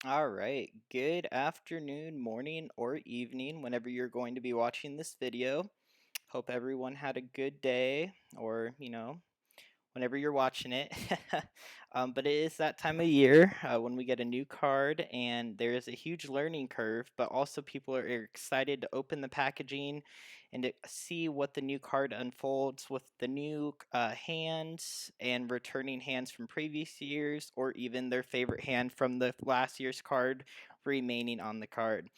All right. Good afternoon, morning, or evening, whenever you're going to be watching this video. Hope everyone had a good day or, whenever you're watching it. But it is that time of year when we get a new card, and there is a huge learning curve, but also people are excited to open the packaging and to see what the new card unfolds with the new hands and returning hands from previous years, or even their favorite hand from the last year's card remaining on the card.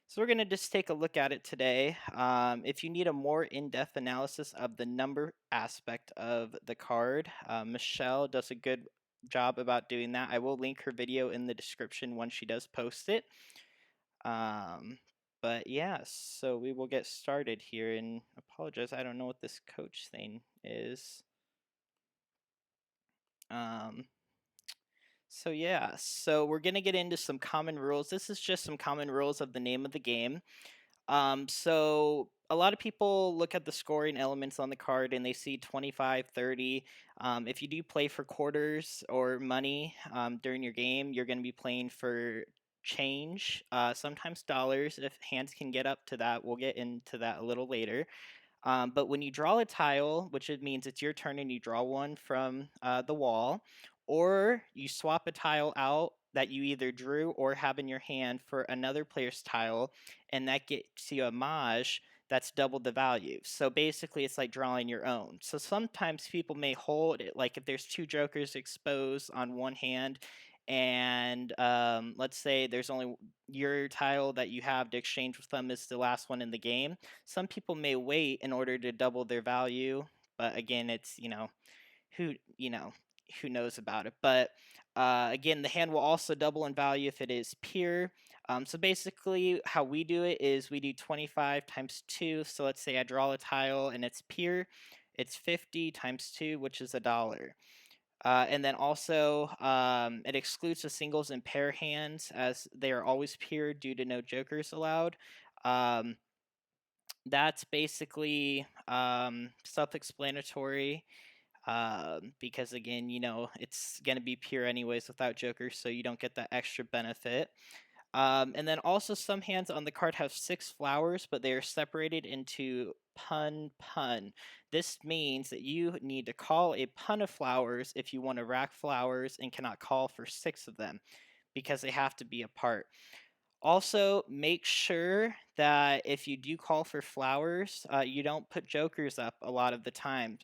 So we're going to just take a look at it today. If you need a more in-depth analysis of the number aspect of the card, Michelle does a good job about doing that. I will link her video in the description when she does post it. Um, but yeah, so we will get started here, and apologize, I don't know what this coach thing is. Um, so yeah, so we're going to get into some common rules. This is just some common rules of the name of the game. So a lot of people look at the scoring elements on the card and they see 25, 30. If you do play for quarters or money during your game, you're going to be playing for change, sometimes dollars if hands can get up to that. We'll get into that a little later. But when you draw a tile, which it means it's your turn and you draw one from the wall, or you swap a tile out that you either drew or have in your hand for another player's tile, and that gets you a maj, that's double the value. So basically, it's like drawing your own. So sometimes people may hold it, like if there's two jokers exposed on one hand, and let's say there's only your tile that you have to exchange with them is the last one in the game. Some people may wait in order to double their value, but again, it's who who knows about it. But again, the hand will also double in value if it is pure. So basically, how we do it is we do 25 times 2. So let's say I draw a tile and it's pure. It's 50 times 2, which is $1. And then also, it excludes the singles and pair hands as they are always pure due to no jokers allowed. Um, that's basically self-explanatory because again, it's going to be pure anyways without jokers, so you don't get that extra benefit. And then also some hands on the card have 6 flowers, but they are separated into pun. This means that you need to call a pun of flowers if you want to rack flowers and cannot call for 6 of them because they have to be apart. Also, make sure that if you do call for flowers, you don't put jokers up a lot of the time.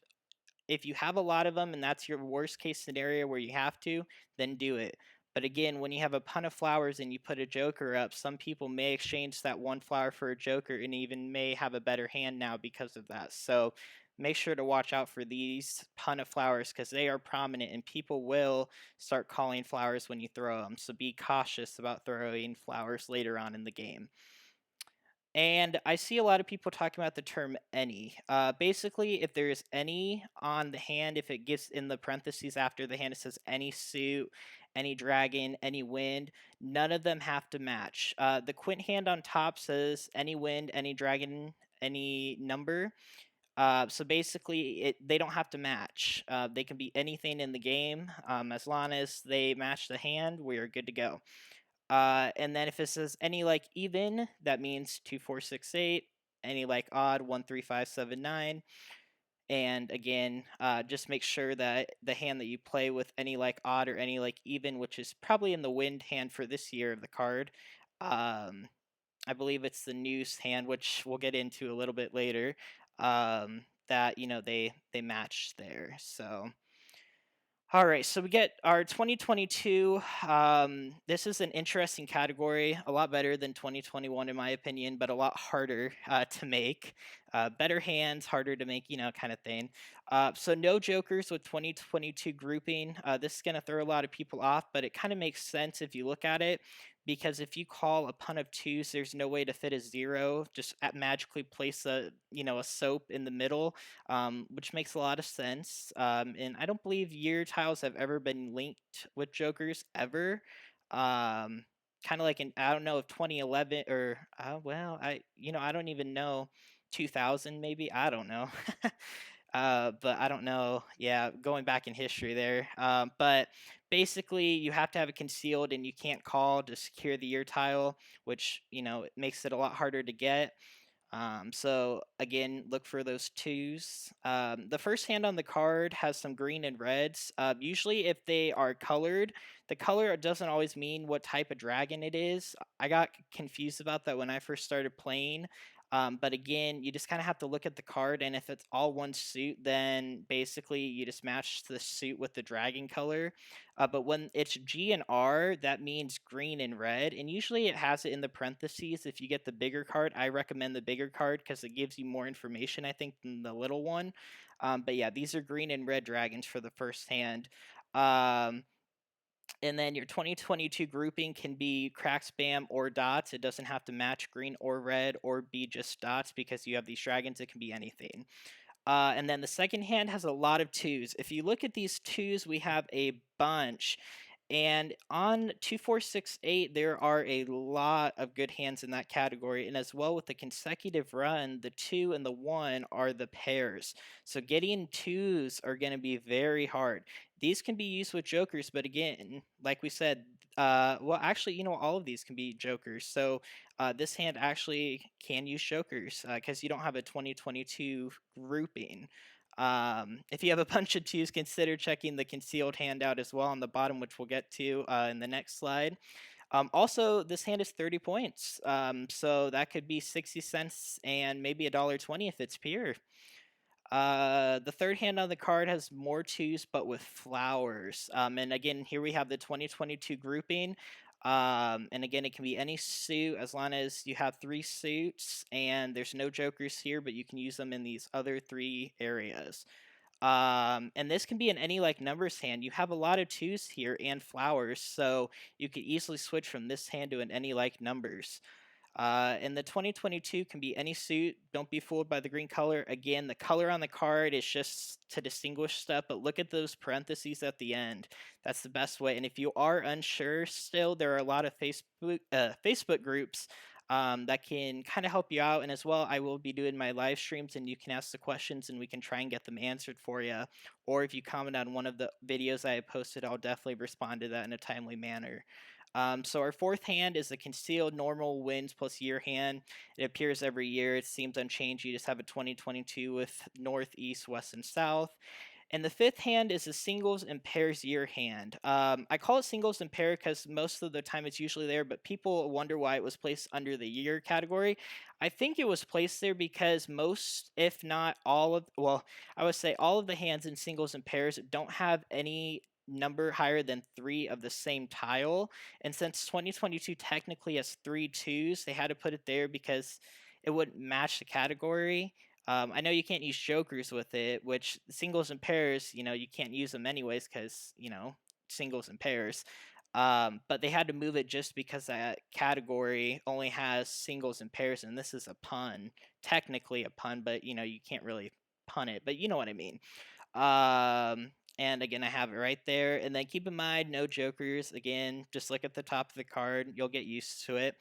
If you have a lot of them and that's your worst case scenario where you have to, then do it. But again, when you have a pun of flowers and you put a joker up, some people may exchange that one flower for a joker and even may have a better hand now because of that. So make sure to watch out for these pun of flowers because they are prominent and people will start calling flowers when you throw them. So be cautious about throwing flowers later on in the game. And I see a lot of people talking about the term any. Basically, if there's any on the hand, if it gives in the parentheses after the hand, it says any suit, any dragon, any wind, none of them have to match. The quint hand on top says any wind, any dragon, any number. So basically, they don't have to match. They can be anything in the game. As long as they match the hand, we are good to go. And then if it says any like even, that means 2, 4, 6, 8. Any like odd, 1, 3, 5, 7, 9. And again, just make sure that the hand that you play with any like odd or any like even, which is probably in the wind hand for this year of the card. Um, I believe it's the noose hand, which we'll get into a little bit later. That they match there. So all right, so we get our 2022. This is an interesting category, a lot better than 2021 in my opinion, but a lot harder to make. Better hands, harder to make, kind of thing. So no jokers with 2022 grouping. This is going to throw a lot of people off, but it kind of makes sense if you look at it, because if you call a pun of twos, there's no way to fit a zero. Just magically place a soap in the middle, which makes a lot of sense. And I don't believe year tiles have ever been linked with jokers ever. Kind of like I don't know if 2011 or well, I don't even know, 2000 maybe, I don't know. But I don't know. Yeah, going back in history there. But basically, you have to have it concealed, and you can't call to secure the ear tile, which it makes it a lot harder to get. So again, look for those twos. The first hand on the card has some green and reds. Usually, if they are colored, the color doesn't always mean what type of dragon it is. I got confused about that when I first started playing. But again, you just kind of have to look at the card, and if it's all one suit, then basically you just match the suit with the dragon color. But when it's G and R, that means green and red. And usually it has it in the parentheses. If you get the bigger card, I recommend the bigger card because it gives you more information, I think, than the little one. But yeah, these are green and red dragons for the first hand. Um, and then your 2022 grouping can be crack spam or dots. It doesn't have to match green or red or be just dots because you have these dragons. It can be anything. And then the second hand has a lot of twos. If you look at these twos, we have a bunch. And on 2468, there are a lot of good hands in that category. And as well with the consecutive run, the 2 and the 1 are the pairs. So getting twos are going to be very hard. These can be used with jokers, but again, like we said, well, actually, all of these can be jokers. So this hand actually can use jokers because you don't have a 2022 grouping. If you have a bunch of twos, consider checking the concealed handout as well on the bottom, which we'll get to in the next slide. Also, this hand is 30 points, so that could be 60 cents and maybe $1.20 if it's pure. The third hand on the card has more twos, but with flowers. And again, here we have the 2022 grouping. And again, it can be any suit as long as you have 3 suits, and there's no jokers here, but you can use them in these other 3 areas. And this can be in any like numbers hand. You have a lot of twos here and flowers, so you could easily switch from this hand to an any like numbers. And the 2022 can be any suit. Don't be fooled by the green color. Again, the color on the card is just to distinguish stuff, but look at those parentheses at the end. That's the best way. And if you are unsure still, there are a lot of Facebook groups that can kind of help you out. And as well, I will be doing my live streams, and you can ask the questions and we can try and get them answered for you. Or if you comment on one of the videos I have posted, I'll definitely respond to that in a timely manner. So our fourth hand is a concealed normal wins plus year hand. It appears every year. It seems unchanged. You just have a 2022 with north, east, west, and south. And the fifth hand is a singles and pairs year hand. I call it singles and pair because most of the time it's usually there, but people wonder why it was placed under the year category. I think it was placed there because most, if not all of, well, I would say all of the hands in singles and pairs don't have any number higher than 3 of the same tile. And since 2022 technically has 3 twos, they had to put it there because it wouldn't match the category. I know you can't use jokers with it, which singles and pairs, you can't use them anyways because, singles and pairs. But they had to move it just because that category only has singles and pairs, and this is a pun. Technically a pun, but, you can't really pun it, but you know what I mean. And again, I have it right there. And then keep in mind, no jokers. Again, just look at the top of the card. You'll get used to it.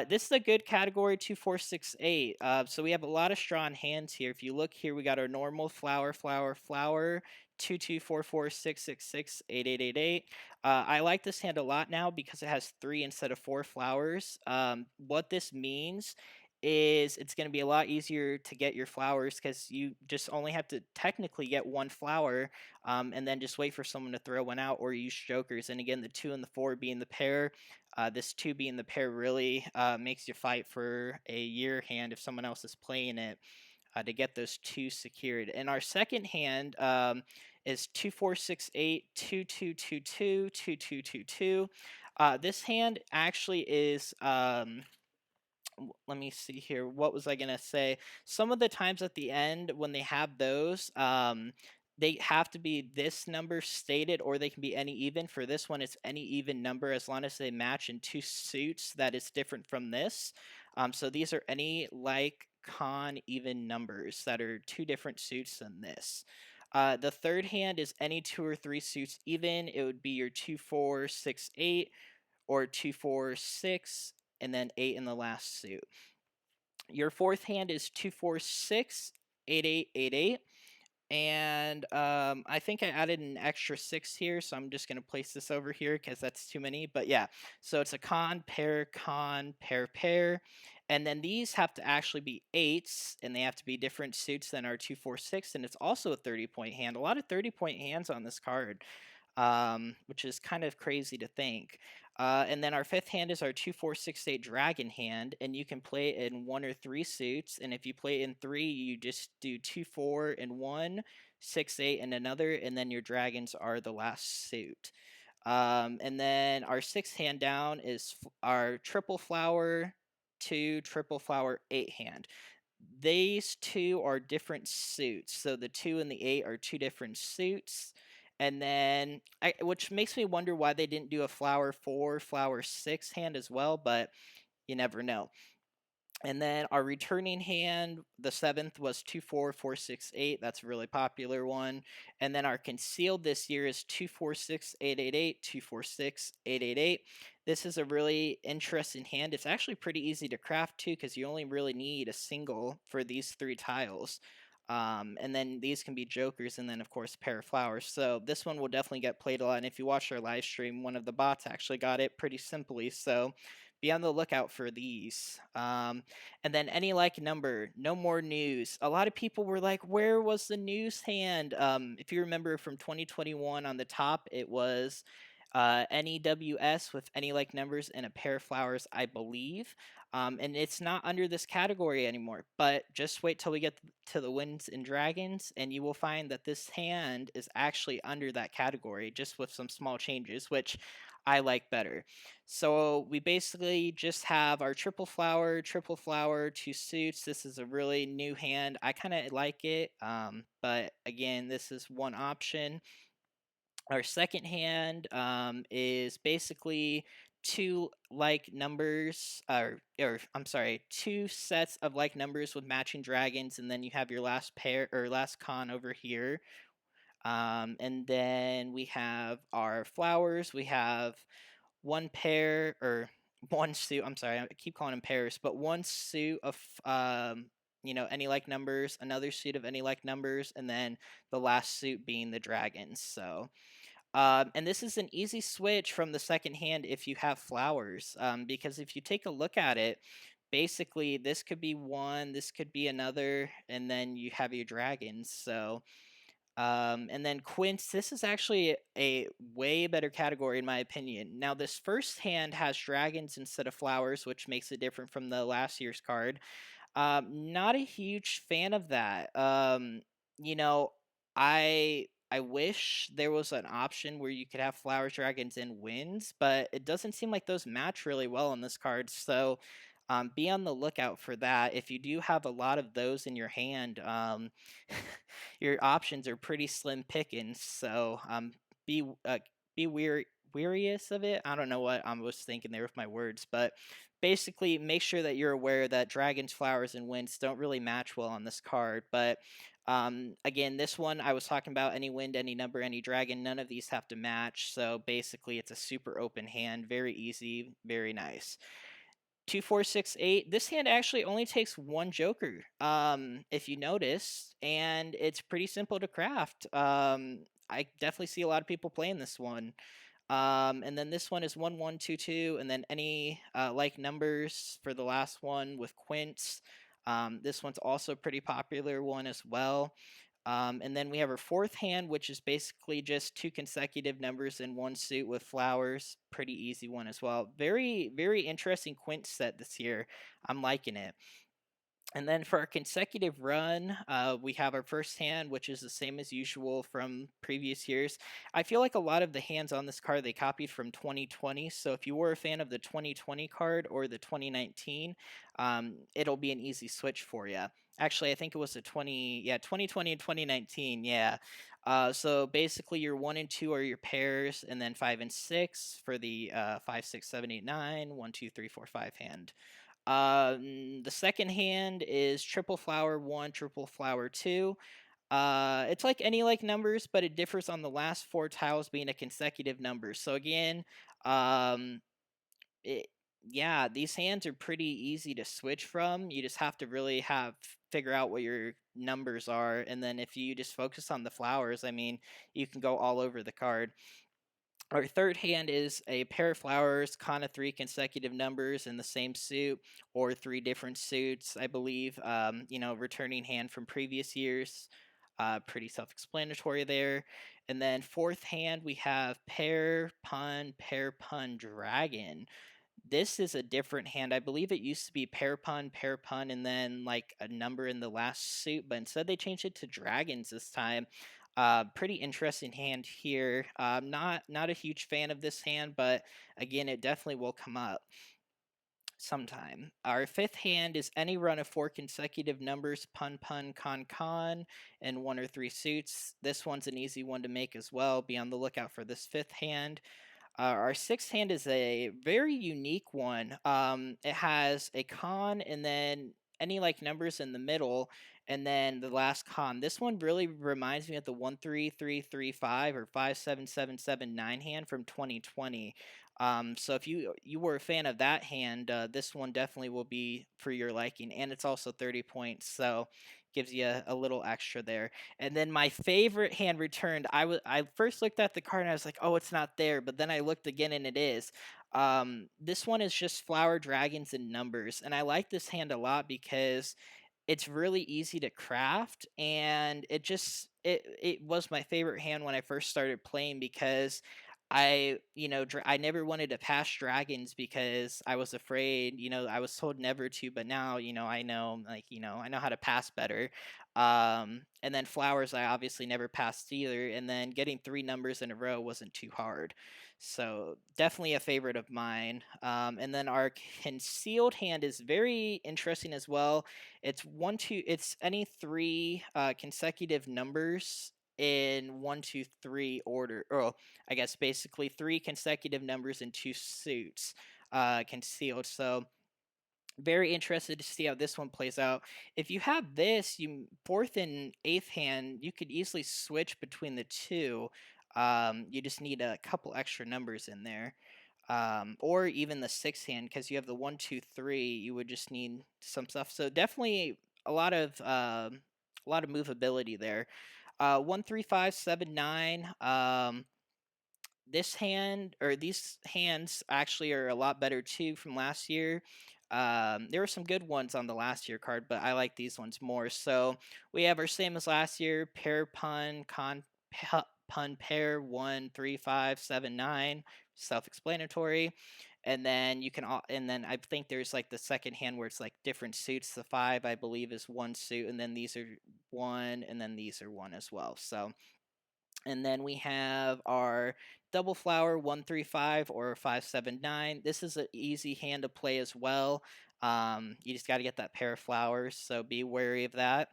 This is a good category 2468. So we have a lot of strong hands here. If you look here, we got our normal flower, flower, flower. 224466688888. I like this hand a lot now because it has 3 instead of 4 flowers. What this means is it's going to be a lot easier to get your flowers because you just only have to technically get 1 flower, and then just wait for someone to throw one out or use jokers. And again, the 2 and the 4 being the pair. This 2 being the pair really makes you fight for a year hand if someone else is playing it to get those 2 secured. And our second hand is 2468 2222 2222. This hand actually is let me see here. What was I gonna say? Some of the times at the end when they have those, they have to be this number stated, or they can be any even. For this one, it's any even number as long as they match in 2 suits that is different from this. So these are any like con even numbers that are 2 different suits than this. The third hand is any 2 or 3 suits even. It would be your 2468 or 246 and then 8 in the last suit. Your fourth hand is 2468888. And I think I added an extra six here, so I'm just gonna place this over here because that's too many. But yeah, so it's a con, pair, pair. And then these have to actually be eights, and they have to be different suits than our 2, 4, 6. And it's also a 30-point hand. A lot of 30-point hands on this card, which is kind of crazy to think. And then our fifth hand is our 2, 4, 6, 8 dragon hand, and you can play it in one or three suits. And if you play it in three, you just do 2, 4 in one, 6, 8 in another, and then your dragons are the last suit. And then our sixth hand down is our triple flower, two, triple flower, eight hand. These two are different suits. So the 2 and the 8 are two different suits. And then, which makes me wonder why they didn't do a flower 4, flower 6 hand as well, but you never know. And then our returning hand, the seventh was 2, 4, 4, 6, 8. That's a really popular one. And then our concealed this year is 2, 4, 6, 8, 8, 8, 2, 4, 6, 8, 8, 8. This is a really interesting hand. It's actually pretty easy to craft too, because you only really need a single for these three tiles. And then these can be jokers, and then of course pair of flowers. So this one will definitely get played a lot. And if you watch our live stream, one of the bots actually got it pretty simply. So be on the lookout for these. And then any like number, no more news. A lot of people were like, where was the news hand? If you remember from 2021 on the top, it was NEWS with any like numbers and a pair of flowers, I believe. And it's not under this category anymore. But just wait till we get to the Winds and Dragons, and you will find that this hand is actually under that category, just with some small changes, which I like better. So we basically just have our triple flower, two suits. This is a really new hand. I kind of like it, but again, this is one option. Our second hand is basically two like numbers, or I'm sorry, two sets of like numbers with matching dragons, and then you have your last pair or last con over here. And then we have our flowers. We have one pair or one suit. I'm sorry, I keep calling them pairs, but one suit of any like numbers, another suit of any like numbers, and then the last suit being the dragons. So and this is an easy switch from the second hand if you have flowers, because if you take a look at it, basically this could be one, this could be another, and then you have your dragons. So and then quints, this is actually a way better category in my opinion. Now this first hand has dragons instead of flowers, which makes it different from the last year's card. Not a huge fan of that. You know, I wish there was an option where you could have flowers, dragons, and winds, but it doesn't seem like those match really well on this card. So be on the lookout for that. If you do have a lot of those in your hand, your options are pretty slim pickings. So be be wearious of it. I don't know what I was thinking there with my words, but basically make sure that you're aware that dragons, flowers, and winds don't really match well on this card. But again, this one I was talking about any wind, any number, any dragon. None of these have to match. So basically, it's a super open hand. Very easy, very nice. 2, 4, 6, 8. This hand actually only takes one joker, if you notice, and it's pretty simple to craft. I definitely see a lot of people playing this one. And then this one is 1, 1, 2, 2, and then any like numbers for the last one with quints. This one's also a pretty popular one as well. And then we have our fourth hand, which is basically just two consecutive numbers in one suit with flowers. Pretty easy one as well. Very, very interesting quint set this year. I'm liking it. And then for our consecutive run, we have our first hand, which is the same as usual from previous years. I feel like a lot of the hands on this card they copied from 2020. So if you were a fan of the 2020 card or the 2019, it'll be an easy switch for you. Actually, I think it was the 2020 and 2019. Yeah. So basically, your 1 and 2 are your pairs, and then 5 and 6 for the 5, 6, 7, 8, 9, 1, 2, 3, 4, 5 hand. The second hand is triple flower 1, triple flower 2. It's like any like numbers, but it differs on the last four tiles being a consecutive number. So again, um, it, yeah, these hands are pretty easy to switch from. You just have to really have figure out what your numbers are, and then if you just focus on the flowers, I mean, you can go all over the card. Our third hand is a pair of flowers, kind of three consecutive numbers in the same suit or three different suits, I believe. Returning hand from previous years. Pretty self explanatory there. And then fourth hand, we have pair, pun, dragon. This is a different hand. I believe it used to be pair pun, and then like a number in the last suit, but instead they changed it to dragons this time. Pretty interesting hand here. Not a huge fan of this hand, but again, it definitely will come up sometime. Our fifth hand is any run of four consecutive numbers, pun, con, and one or three suits. This one's an easy one to make as well. Be on the lookout for this fifth hand. Our sixth hand is a very unique one. It has a con and then any like numbers in the middle, and then the last con. This one really reminds me of the 13335 or 57779 hand from 2020. So if you were a fan of that hand, this one definitely will be for your liking, and it's also 30 points, so gives you a little extra there. And then my favorite hand returned. I first looked at the card and I was like, oh, it's not there. But then I looked again and it is. This one is just flower dragons and numbers, and I like this hand a lot because it's really easy to craft, and it was my favorite hand when I first started playing because I never wanted to pass dragons because I was afraid, I was told never to, but now, I know, like, I know how to pass better. And then flowers, I obviously never passed either, and then getting three numbers in a row wasn't too hard. So definitely a favorite of mine. And then our concealed hand is very interesting as well. It's one, two, it's any three consecutive numbers in one, two, three order. Or I guess basically three consecutive numbers in two suits concealed. So very interested to see how this one plays out. If you have this, you fourth and eighth hand, you could easily switch between the two. You just need a couple extra numbers in there, or even the sixth hand because you have the one, two, three. You would just need some stuff. So definitely a lot of movability there. 1, 3, 5, 7, 9. This hand or these hands actually are a lot better too from last year. There were some good ones on the last year card, but I like these ones more. So we have our same as last year: pair, pun, pun, pair, 1, 3, 5, 7, 9. Self-explanatory. And then and then I think there's like the second hand where it's like different suits. The 5, I believe, is one suit, and then these are one, and then these are one as well. So and then we have our double flower 1, 3, 5 or 5, 7, 9. This is an easy hand to play as well. You just got to get that pair of flowers, so be wary of that.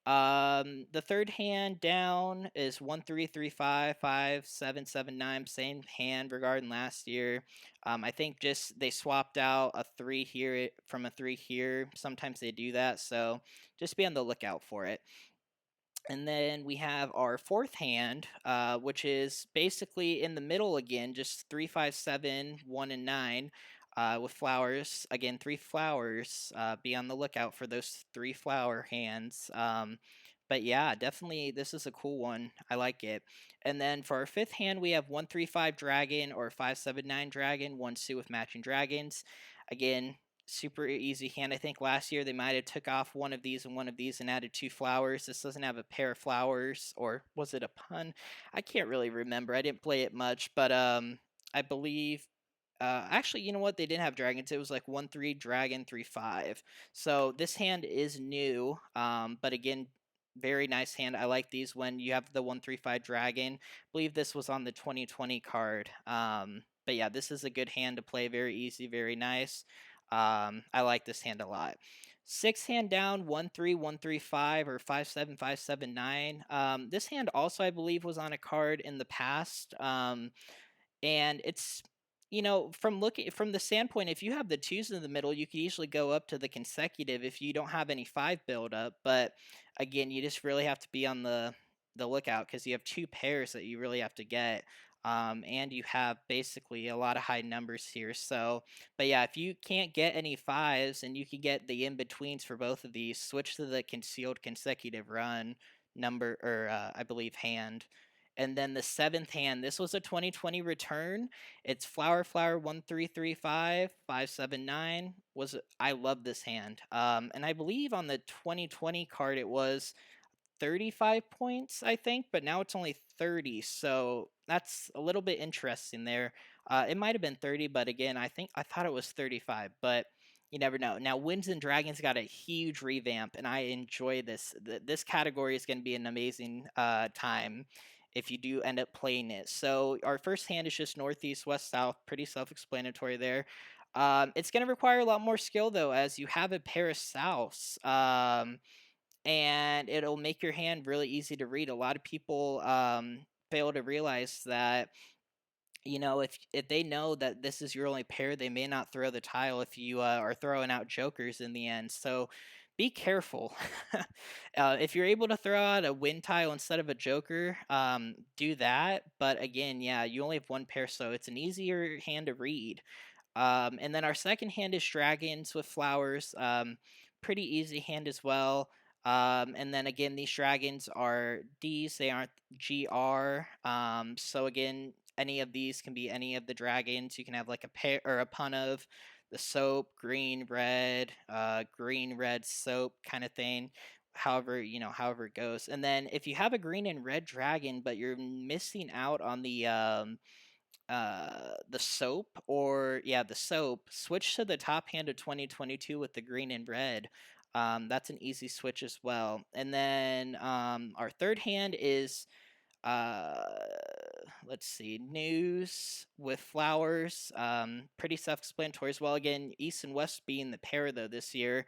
The third hand down is 1, 3, 3, 5, 5, 7, 7, 9. Same hand regarding last year. I think just they swapped out a 3 here from a 3 here. Sometimes they do that, so just be on the lookout for it. And then we have our fourth hand, which is basically in the middle again, just 3, 5, 7, 1, and 9, with flowers. Again, three flowers. Be on the lookout for those three flower hands. But yeah, definitely this is a cool one. I like it. And then for our fifth hand, we have 1, 3, 5 dragon or 5, 7, 9 dragon, one suit with matching dragons. Again, super easy hand. I think last year they might have took off one of these and one of these and added two flowers. This doesn't have a pair of flowers, or was it a pun? I can't really remember. I didn't play it much, but I believe actually, you know what? They didn't have dragons. It was like 1, 3 dragon, 3, 5. So this hand is new, but again, very nice hand. I like these when you have the 1, 3, 5 dragon. I believe this was on the 2020 card. But yeah, this is a good hand to play. Very easy, very nice. I like this hand a lot. Sixth hand down, 1, 3, 1, 3, 5 or 5, 7, 5, 7, 9. This hand also, I believe, was on a card in the past. And it's from the standpoint, if you have the twos in the middle, you could easily go up to the consecutive if you don't have any 5 build up. But again, you just really have to be on the lookout because you have two pairs that you really have to get. and you have basically a lot of high numbers here. So, but yeah, if you can't get any fives and you can get the in betweens for both of these, switch to the concealed consecutive run number, or I believe hand. And then the seventh hand, this was a 2020 return. It's flower flower 1335 579. I love this hand. And I believe on the 2020 card it was 35 points, I think, but now it's only 30. So that's a little bit interesting there. It might have been 30, but again, I thought it was 35, but you never know. Now, Winds and Dragons got a huge revamp, and I enjoy this. This category is going to be an amazing time if you do end up playing it. So our first hand is just northeast, west, south. Pretty self-explanatory there. It's going to require a lot more skill though, as you have a pair of souths. And it'll make your hand really easy to read. A lot of people fail to realize that, you know, if they know that this is your only pair, they may not throw the tile if you are throwing out jokers in the end. So be careful. If you're able to throw out a win tile instead of a joker, do that. But again, yeah, you only have one pair, so it's an easier hand to read. And then our second hand is dragons with flowers. Pretty easy hand as well. And then again, these dragons are Ds, they aren't GR. So again, any of these can be any of the dragons. You can have like a pair or a pun of the soap, green, red soap kind of thing. However, you know, however it goes. And then if you have a green and red dragon, but you're missing out on the soap, or yeah, the soap, switch to the top hand of 2022 with the green and red. That's an easy switch as well. And then our third hand is uh let's see, news with flowers. Pretty self-explanatory as well. Again, east and west being the pair though this year.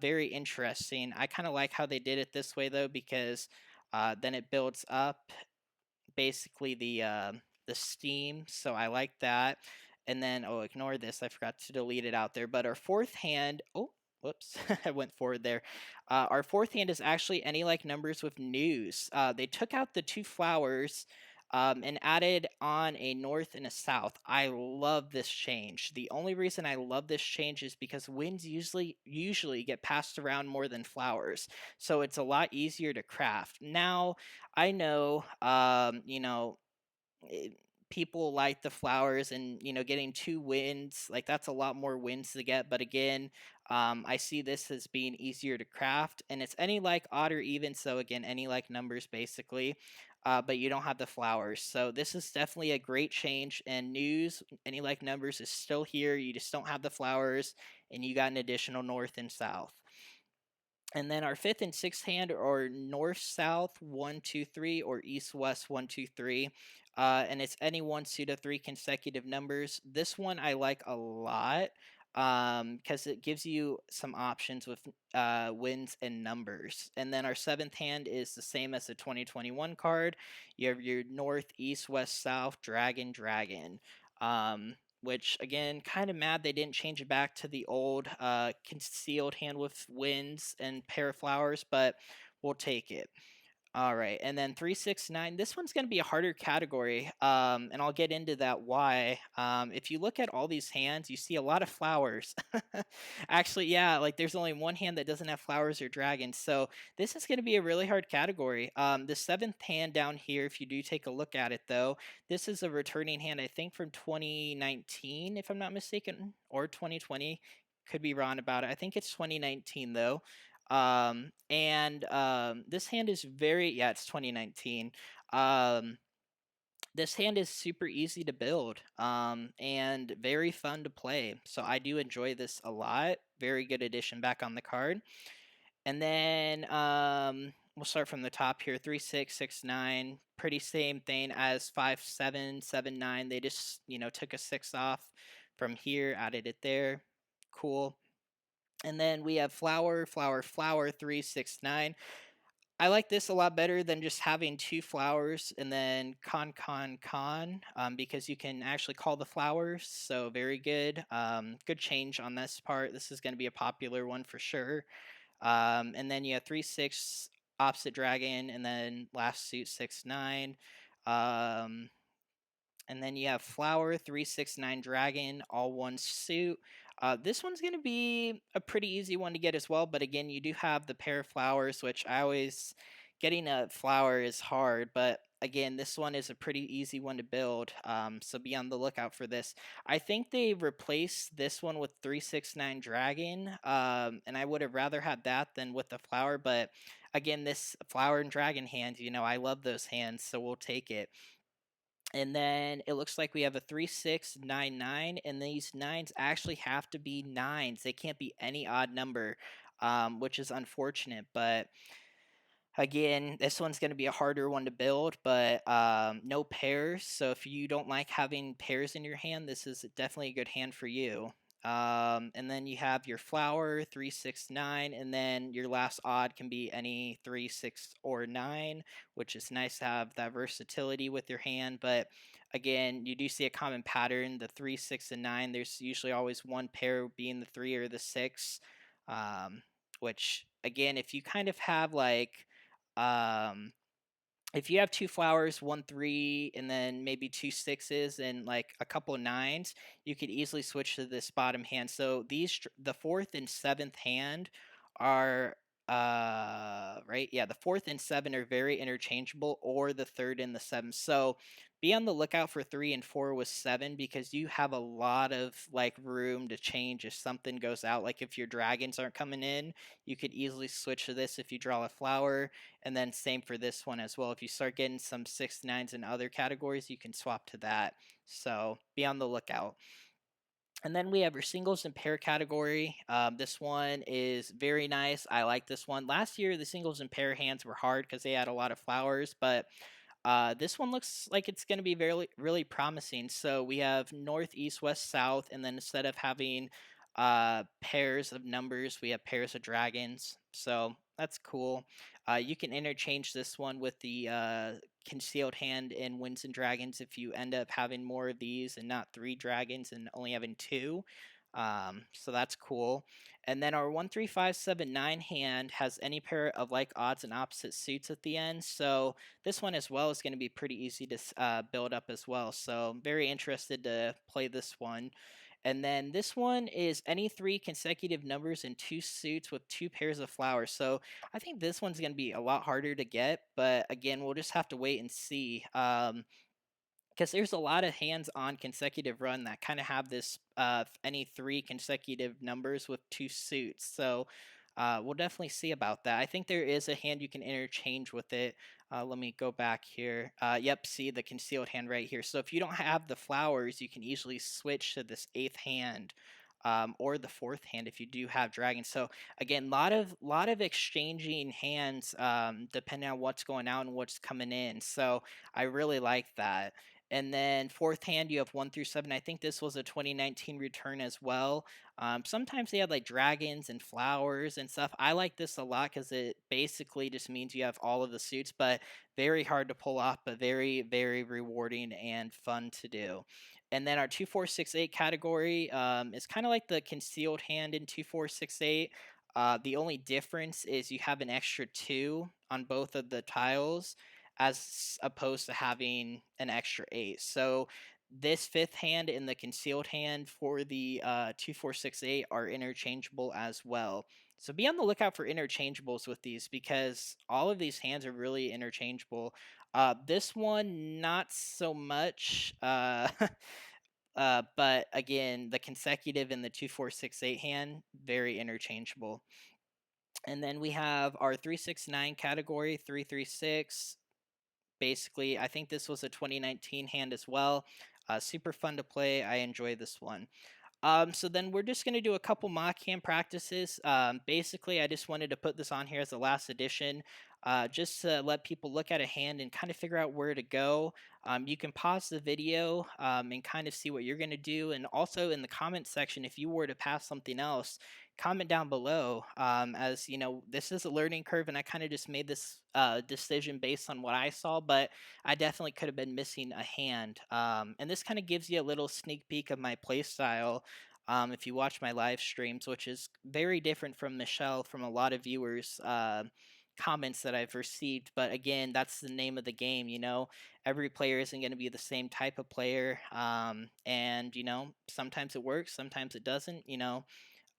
Very interesting. I kind of like how they did it this way though, because then it builds up basically the Steam, so I like that. And then, oh, ignore this. I forgot to delete it out there. But our fourth hand, oh, whoops, I went forward there. Our fourth hand is actually any like numbers with news. They took out the two flowers and added on a north and a south. I love this change. The only reason I love this change is because winds usually get passed around more than flowers, so it's a lot easier to craft. Now, I know, it, people like the flowers, and getting two wins, like that's a lot more wins to get. But again, I see this as being easier to craft, and it's any like odd or even, so again, any like numbers basically. But you don't have the flowers, so this is definitely a great change. And news, any like numbers, is still here. You just don't have the flowers, and you got an additional north and south. And then our fifth and sixth hand are north south 1 2 3 or east west 1 2 3, and it's any one suit of three consecutive numbers. This one I like a lot because it gives you some options with wins and numbers. And then our seventh hand is the same as the 2021 card. You have your north east west south dragon dragon. Which again, kind of mad they didn't change it back to the old concealed hand with winds and pair of flowers, but we'll take it. All right, and then 369. This one's going to be a harder category, and I'll get into that why. If you look at all these hands, you see a lot of flowers. Actually, yeah, like there's only one hand that doesn't have flowers or dragons, so this is going to be a really hard category. The seventh hand down here, if you do take a look at it, though, this is a returning hand, I think from 2019, if I'm not mistaken, or 2020. Could be wrong about it. I think it's 2019 though. And this hand is yeah, it's 2019. Um, this hand is super easy to build and very fun to play. So I do enjoy this a lot. Very good addition back on the card. And then we'll start from the top here. 3 6 6 9. Pretty same thing as 5 7 7 9. They just took a 6 off from here, added it there. Cool. And then we have flower, flower, flower, 3 6 9. I like this a lot better than just having two flowers and then con, because you can actually call the flowers. So very good. Good change on this part. This is going to be a popular one for sure. And then you have 3 6 opposite dragon, and then last suit 6 9. Um, and then you have flower, 369 dragon, all one suit. This one's going to be a pretty easy one to get as well, but again, you do have the pair of flowers, which I always getting a flower is hard, but again, this one is a pretty easy one to build. So be on the lookout for this. I think they replaced this one with 369 dragon, and I would have rather had that than with the flower, but again, this flower and dragon hand, I love those hands, so we'll take it. And then it looks like we have a 3699, and these nines actually have to be nines. They can't be any odd number, which is unfortunate. But again, this one's going to be a harder one to build, but no pairs. So if you don't like having pairs in your hand, this is definitely a good hand for you. And then you have your flower, 369, and then your last odd can be any 3, 6, or 9, which is nice to have that versatility with your hand. But again, you do see a common pattern, the 3, 6, and 9. There's usually always one pair being the 3 or the 6, which, again, if you kind of have like um, if you have two flowers, one three, and then maybe two sixes and like a couple of nines, you could easily switch to this bottom hand. So the fourth and seventh hand are right, yeah, the fourth and seven are very interchangeable, or the third and the seventh. So be on the lookout for 3 and 4 with 7, because you have a lot of like room to change if something goes out. Like if your dragons aren't coming in, you could easily switch to this if you draw a flower, and then same for this one as well. If you start getting some 6 9s in other categories, you can swap to that. So be on the lookout. And then we have your singles and pair category. This one is very nice. I like this one. Last year, the singles and pair hands were hard because they had a lot of flowers, but this one looks like it's going to be very, really promising. So we have north, east, west, south, and then instead of having pairs of numbers, we have pairs of dragons. So that's cool. You can interchange this one with the concealed hand in Winds and Dragons if you end up having more of these and not 3 dragons and only having 2. So that's cool. And then our 1 3 5 7 9 hand has any pair of like odds and opposite suits at the end. So this one as well is going to be pretty easy to build up as well. So I'm very interested to play this one. And then this one is any 3 consecutive numbers in 2 suits with 2 pairs of flowers. So I think this one's going to be a lot harder to get, but again, we'll just have to wait and see. Because there's a lot of hands on consecutive run that kind of have this any 3 consecutive numbers with 2 suits. So we'll definitely see about that. I think there is a hand you can interchange with it. Let me go back here. Yep, see the concealed hand right here. So if you don't have the flowers, you can easily switch to this 8th hand. Or the 4th hand if you do have dragons. So again, lot of exchanging hands depending on what's going out and what's coming in. So I really like that. And then 4th hand, you have 1 through 7. I think this was a 2019 return as well. Sometimes they have like dragons and flowers and stuff. I like this a lot because it basically just means you have all of the suits, but very hard to pull off, but very, very rewarding and fun to do. And then our 2468 category is kind of like the concealed hand in 2468. The only difference is you have an extra 2 on both of the tiles as opposed to having an extra 8. So this 5th hand and the concealed hand for the 2468 are interchangeable as well. So be on the lookout for interchangeables with these, because all of these hands are really interchangeable. This one, not so much. But again, the consecutive and the 2468 hand, very interchangeable. And then we have our 369 category, 336. Basically, I think this was a 2019 hand as well. Super fun to play. I enjoy this one. So then we're just going to do a couple mock hand practices. Basically, I just wanted to put this on here as the last edition, just to let people look at a hand and kind of figure out where to go. You can pause the video and kind of see what you're going to do. And also in the comment section, if you were to pass something else, comment down below. As you know, this is a learning curve, and I kind of just made this decision based on what I saw, but I definitely could have been missing a hand. And this kind of gives you a little sneak peek of my play style. If you watch my live streams, which is very different from Michelle, from a lot of viewers, comments that I've received. But again, that's the name of the game. Every player isn't going to be the same type of player, and sometimes it works, sometimes it doesn't.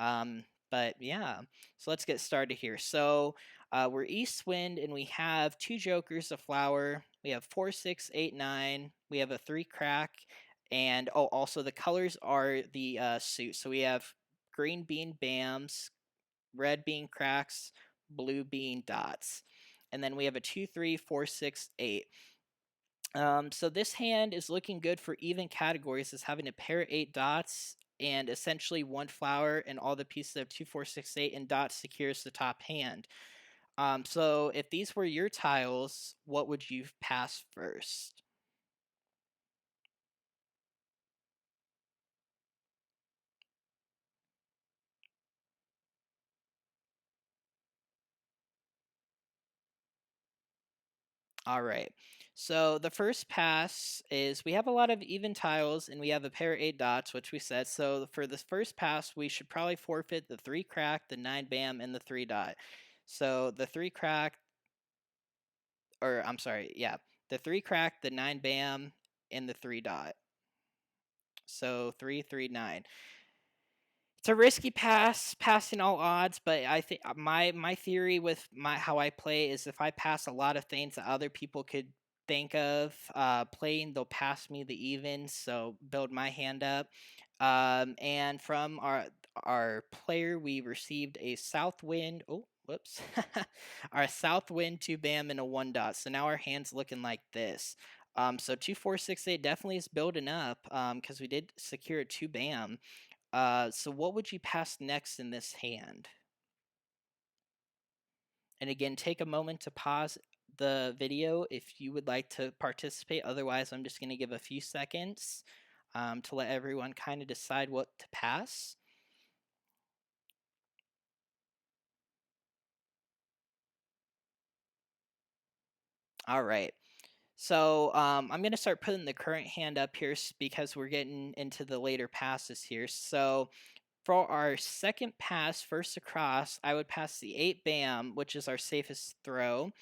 Um, but yeah, so let's get started here. So we're East Wind, and we have two jokers, a flower. We have 4, 6, 8, 9. We have a 3 crack, and also the colors are the suit. So we have green being bams, red being cracks, blue being dots, and then we have a 2, 3, 4, 6, 8. So this hand is looking good for even categories, as having a pair of 8 dots and essentially one flower, and all the pieces of 2, 4, 6, 8 and dots secures the top hand. So if these were your tiles, what would you pass first? All right. So the first pass is, we have a lot of even tiles and we have a pair of 8 dots, which we said. So for this first pass, we should probably forfeit the 3 crack, the 9 bam, and the 3 dot. So the 3 crack, or I'm sorry, yeah, the 3 crack, the 9 bam, and the 3 dot. So 3, 3, 9. It's a risky pass, passing all odds, but I think my theory with how I play is, if I pass a lot of things that other people could think of playing, they'll pass me the evens, so build my hand up. And from our player, we received a south wind. Oh, whoops. Our south wind, 2 bam, and a 1 dot. So now our hand's looking like this. So 2, 4, 6, 8 definitely is building up, because we did secure a 2 bam. So what would you pass next in this hand? And again, take a moment to pause the video if you would like to participate. Otherwise, I'm just going to give a few seconds to let everyone kind of decide what to pass. All right. So I'm going to start putting the current hand up here because we're getting into the later passes here. So for our second pass, first across, I would pass the 8 bam, which is our safest throw,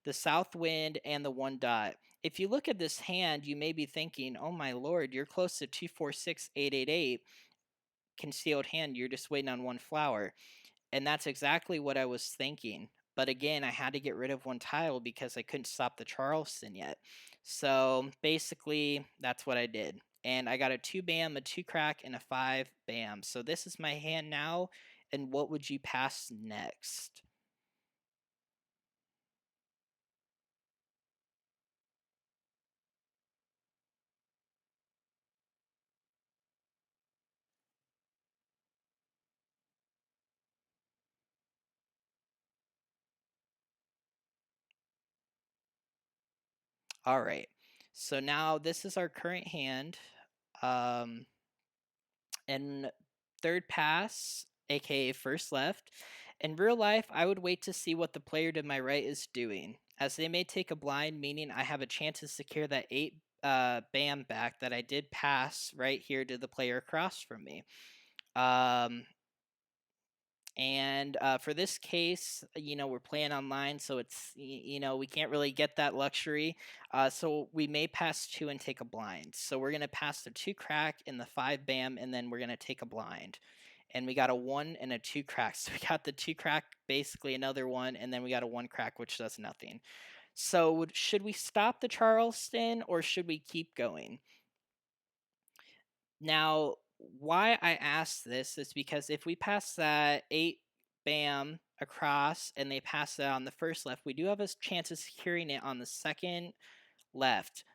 the south wind, and the 1 dot. If you look at this hand, you may be thinking, oh my lord, you're close to 2, 4, 6, 8, 8, 8. Concealed hand, you're just waiting on one flower. And that's exactly what I was thinking. But again, I had to get rid of one tile because I couldn't stop the Charleston yet. So basically, that's what I did. And I got a 2 bam, a 2 crack, and a 5 bam. So this is my hand now. And what would you pass next? All right. So now this is our current hand. Um, and third pass, aka first left. In real life, I would wait to see what the player to my right is doing, as they may take a blind, meaning I have a chance to secure that 8 bam back that I did pass right here to the player across from me. Um, and for this case, we're playing online, so we can't really get that luxury. So we may pass 2 and take a blind. So we're going to pass the 2 crack and the 5 bam, and then we're going to take a blind. And we got a 1 and a 2 crack. So we got the 2 crack, basically another 1, and then we got a 1 crack, which does nothing. So should we stop the Charleston or should we keep going? Now, why I ask this is because if we pass that 8 bam across and they pass that on the first left, we do have a chance of securing it on the second left.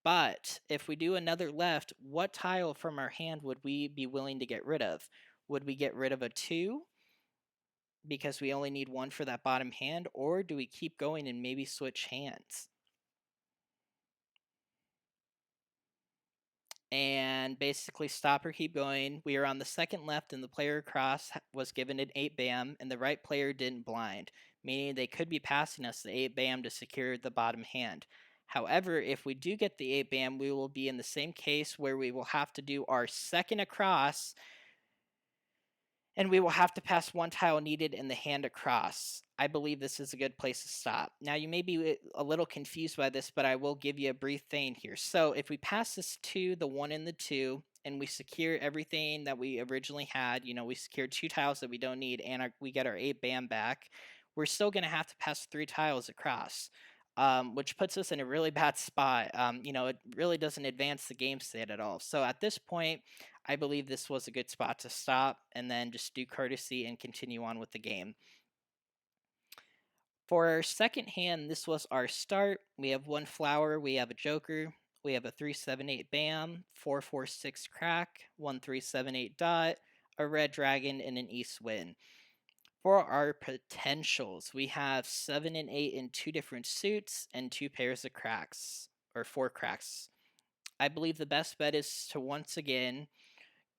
But if we do another left, what tile from our hand would we be willing to get rid of? Would we get rid of a 2 because we only need 1 for that bottom hand, or do we keep going and maybe switch hands? And basically stop or keep going. We are on the second left, and the player across was given an 8 bam, and the right player didn't blind, meaning they could be passing us the 8 bam to secure the bottom hand. However, if we do get the 8 bam, we will be in the same case where we will have to do our second across, and we will have to pass one tile needed in the hand across. I believe this is a good place to stop. Now, you may be a little confused by this, but I will give you a brief thing here. So, if we pass this 2, the 1, and the 2, and we secure everything that we originally had, we secured 2 tiles that we don't need, and we get our 8 bam back, we're still going to have to pass 3 tiles across. Which puts us in a really bad spot. It really doesn't advance the game state at all. So at this point, I believe this was a good spot to stop and then just do courtesy and continue on with the game. For our second hand, this was our start. We have 1 flower, we have a joker, we have a 3-7-8 bam, 4-4-6 crack, 1-3-7-8 dot, a red dragon, and an east wind. For our potentials, we have 7 and 8 in 2 different suits and 2 pairs of cracks, or 4 cracks. I believe the best bet is to once again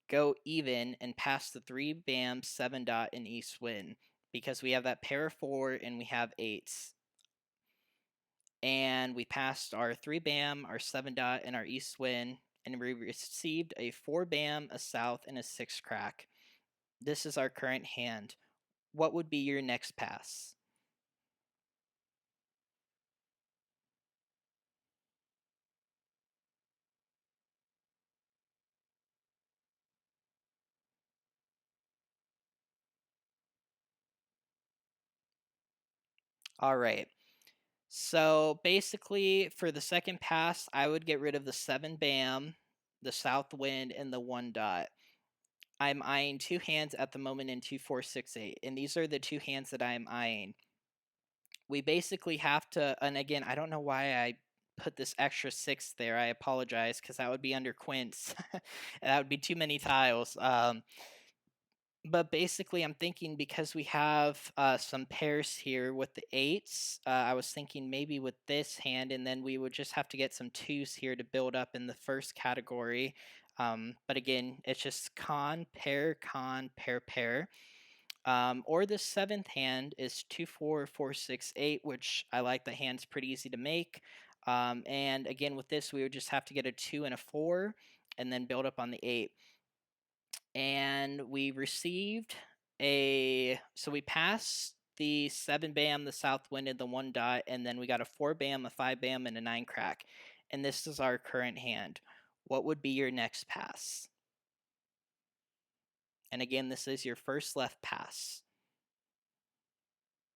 go even and pass the 3 bam 7 dot and east wind, because we have that pair of 4 and we have 8s. And we passed our 3 bam, our 7 dot, and our east wind, and we received a 4 bam, a south, and a 6 crack. This is our current hand. What would be your next pass? All right. So basically, for the second pass, I would get rid of the 7 bam, the south wind, and the 1 dot. I'm eyeing 2 hands at the moment in 2-4-6-8, and these are the 2 hands that I'm eyeing. We basically have to, and again, I don't know why I put this extra 6 there. I apologize, because that would be under quints. That would be too many tiles. But basically, I'm thinking because we have some pairs here with the 8s, I was thinking maybe with this hand, and then we would just have to get some 2s here to build up in the first category. But again, it's just con, pair, pair. Or the 7th hand is 2-4-4-6-8, which I like. The hand's pretty easy to make. And again, with this, we would just have to get a 2 and a 4, and then build up on the 8. And we received so we passed the 7 bam, the south wind, and the 1 dot, and then we got a 4 bam, a 5 bam, and a 9 crack. And this is our current hand. What would be your next pass? And again, this is your first left pass.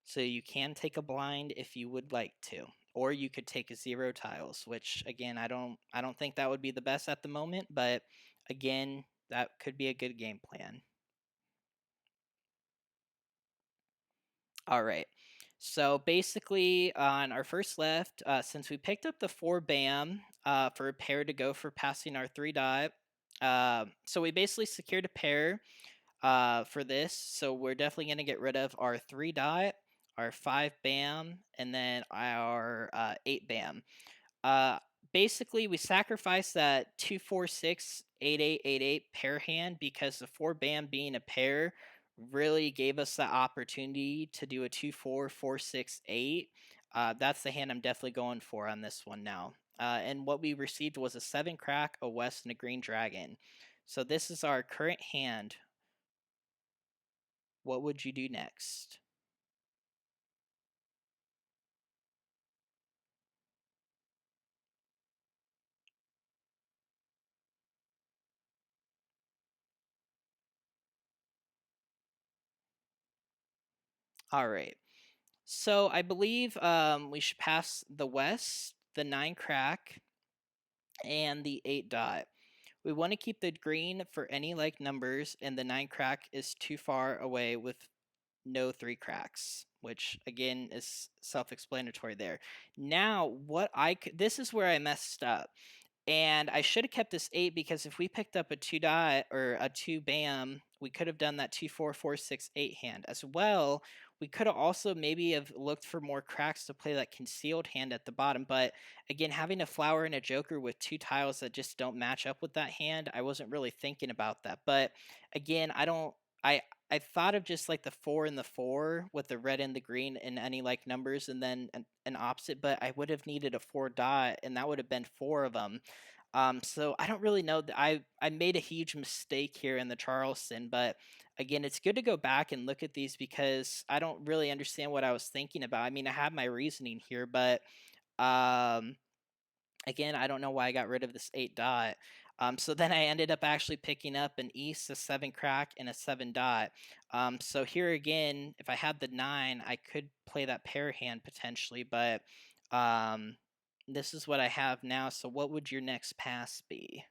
So you can take a blind if you would like to, or you could take 0 tiles, which again, I don't think that would be the best at the moment, but again, that could be a good game plan. All right. So basically, on our first left, since we picked up the 4 bam for a pair to go for passing our 3 dot, so we basically secured a pair for this. So we're definitely going to get rid of our 3 dot, our 5 bam, and then our 8 bam. Uh, Basically, we sacrificed that 2-4-6-8-8-8-8 pair hand because the 4 bam being a pair really gave us the opportunity to do a 2-4-4-6-8. That's the hand I'm definitely going for on this one now. And what we received was a 7 crack, a west, and a green dragon. So this is our current hand. What would you do next? All right. So I believe we should pass the west, the 9 crack, and the 8 dot. We want to keep the green for any like numbers, and the 9 crack is too far away with no 3 cracks, which again is self-explanatory there. Now, this is where I messed up. And I should have kept this 8, because if we picked up a 2 dot or a 2 bam, we could have done that 2-4-4-6-8 hand as well. We could have also maybe have looked for more cracks to play that concealed hand at the bottom. But again, having a flower and a joker with 2 tiles that just don't match up with that hand, I wasn't really thinking about that. But again, I thought of just like the 4 and the 4 with the red and the green and any like numbers, and then an opposite, but I would have needed a 4 dot, and that would have been 4 of them. So I don't really know that I made a huge mistake here in the Charleston, but again, it's good to go back and look at these because I don't really understand what I was thinking about. I mean, I have my reasoning here, but um, again, I don't know why I got rid of this 8 dot. So then I ended up actually picking up an East, a 7 crack, and a 7 dot. So here again, if I had the 9, I could play that pair hand potentially, but um, this is what I have now. So what would your next pass be?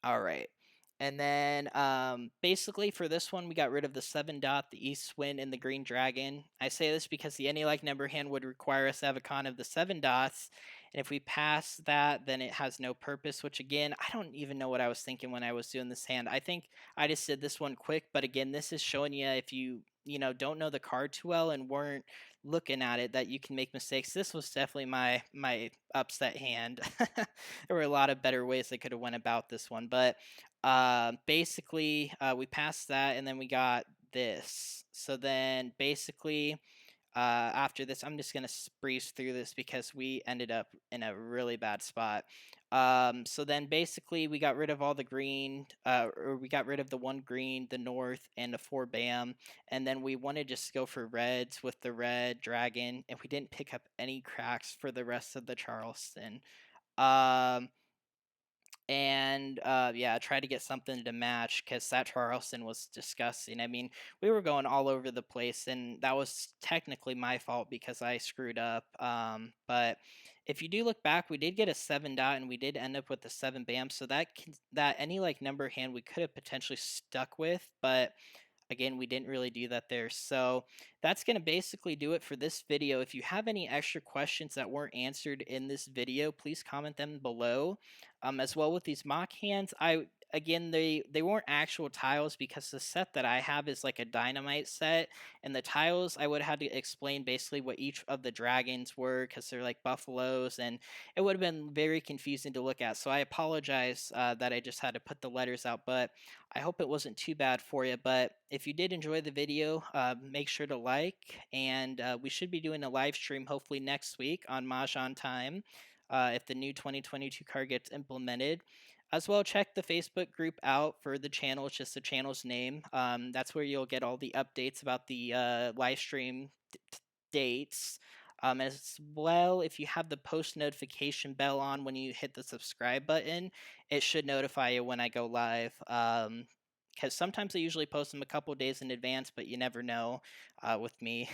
All right. And then basically for this one, we got rid of the 7 dot, the East Wind, and the Green Dragon. I say this because the any like number hand would require us to have a con of the 7 dots. And if we pass that, then it has no purpose, which again, I don't even know what I was thinking when I was doing this hand. I think I just did this one quick, but again, this is showing you if you don't know the card too well and weren't looking at it that you can make mistakes. This was definitely my upset hand. There were a lot of better ways they could have went about this one, but basically we passed that and then we got this. So then basically after this, I'm just gonna breeze through this because we ended up in a really bad spot. So then basically we got rid of all the green, or we got rid of the one green, the north, and the 4 bam, and then we wanted to just go for reds with the red dragon, and we didn't pick up any cracks for the rest of the Charleston. Um, and yeah, try to get something to match because that Charleston was disgusting. I mean, we were going all over the place, and that was technically my fault because I screwed up. But if you do look back, we did get a 7 dot, and we did end up with a 7 bam. So that any like number hand we could have potentially stuck with, but again, we didn't really do that there. So that's going to basically do it for this video. If you have any extra questions that weren't answered in this video, please comment them below. As well with these mock hands, again they weren't actual tiles because the set that I have is like a dynamite set, and the tiles I would have had to explain basically what each of the dragons were because they're like buffaloes, and it would have been very confusing to look at. So I apologize that I just had to put the letters out, but I hope it wasn't too bad for you. But if you did enjoy the video, make sure to like, and we should be doing a live stream hopefully next week on Mahjong Time if the new 2022 card gets implemented. As well, check the Facebook group out for the channel. It's just the channel's name. That's where you'll get all the updates about the live stream dates. As well, if you have the post notification bell on when you hit the subscribe button, it should notify you when I go live. Because sometimes I usually post them a couple days in advance, but you never know with me.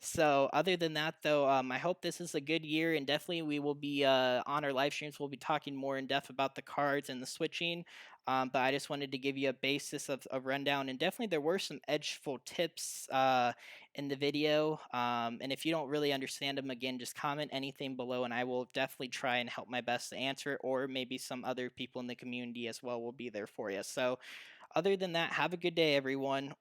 So, other than that, though, I hope this is a good year, and definitely we will be on our live streams. We'll be talking more in depth about the cards and the switching. But I just wanted to give you a basis of a rundown, and definitely there were some edgeful tips in the video. And if you don't really understand them, again, just comment anything below, and I will definitely try and help my best to answer it, or maybe some other people in the community as well will be there for you. So, other than that, have a good day, everyone.